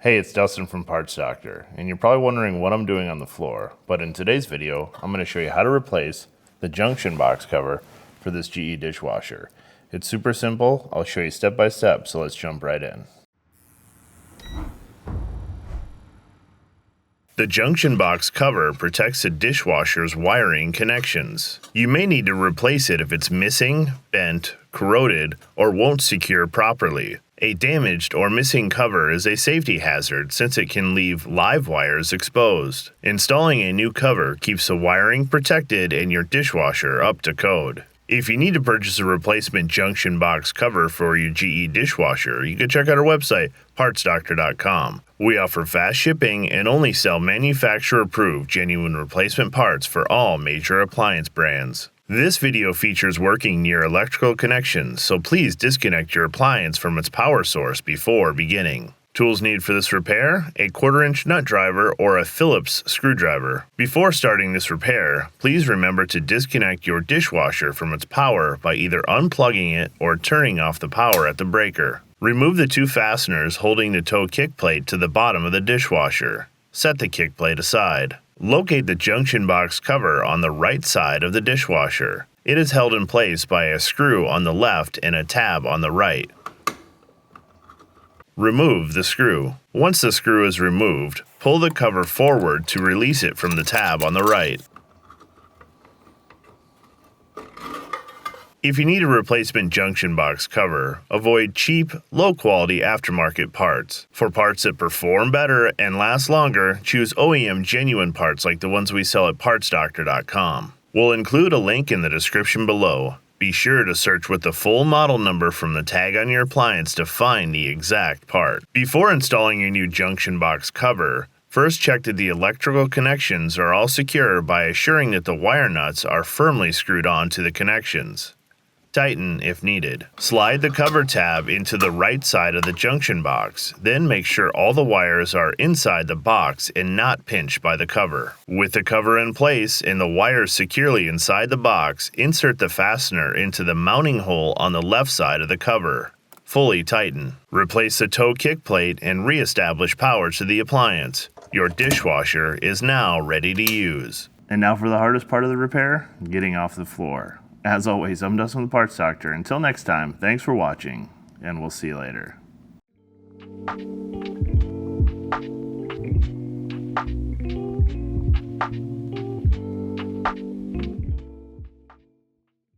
Hey, it's Dustin from Parts Doctor, and you're probably wondering what I'm doing on the floor, but in today's video, I'm going to show you how to replace the junction box cover for this GE dishwasher. It's super simple. I'll show you step by step, so let's jump right in. The junction box cover protects the dishwasher's wiring connections. You may need to replace it if it's missing, bent, corroded, or won't secure properly. A damaged or missing cover is a safety hazard since it can leave live wires exposed. Installing a new cover keeps the wiring protected and your dishwasher up to code. If you need to purchase a replacement junction box cover for your GE dishwasher, you can check out our website, partsdoctor.com. We offer fast shipping and only sell manufacturer-approved genuine replacement parts for all major appliance brands. This video features working near electrical connections, so please disconnect your appliance from its power source before beginning. Tools needed for this repair: a 1/4-inch nut driver or a Phillips screwdriver. Before starting this repair, please remember to disconnect your dishwasher from its power by either unplugging it or turning off the power at the breaker. Remove the 2 fasteners holding the toe kick plate to the bottom of the dishwasher. Set the kick plate aside. Locate the junction box cover on the right side of the dishwasher. It is held in place by a screw on the left and a tab on the right. Remove the screw. Once the screw is removed, pull the cover forward to release it from the tab on the right. If you need a replacement junction box cover, avoid cheap, low-quality aftermarket parts. For parts that perform better and last longer, choose OEM genuine parts like the ones we sell at partsdoctor.com. We'll include a link in the description below. Be sure to search with the full model number from the tag on your appliance to find the exact part. Before installing your new junction box cover, first check that the electrical connections are all secure by assuring that the wire nuts are firmly screwed on to the connections. Tighten if needed. Slide the cover tab into the right side of the junction box, then make sure all the wires are inside the box and not pinched by the cover. With the cover in place and the wires securely inside the box, insert the fastener into the mounting hole on the left side of the cover. Fully tighten. Replace the toe kick plate and re-establish power to the appliance. Your dishwasher is now ready to use. And now for the hardest part of the repair, getting off the floor. As always, I'm Dustin the Parts Doctor. Until next time, thanks for watching, and we'll see you later.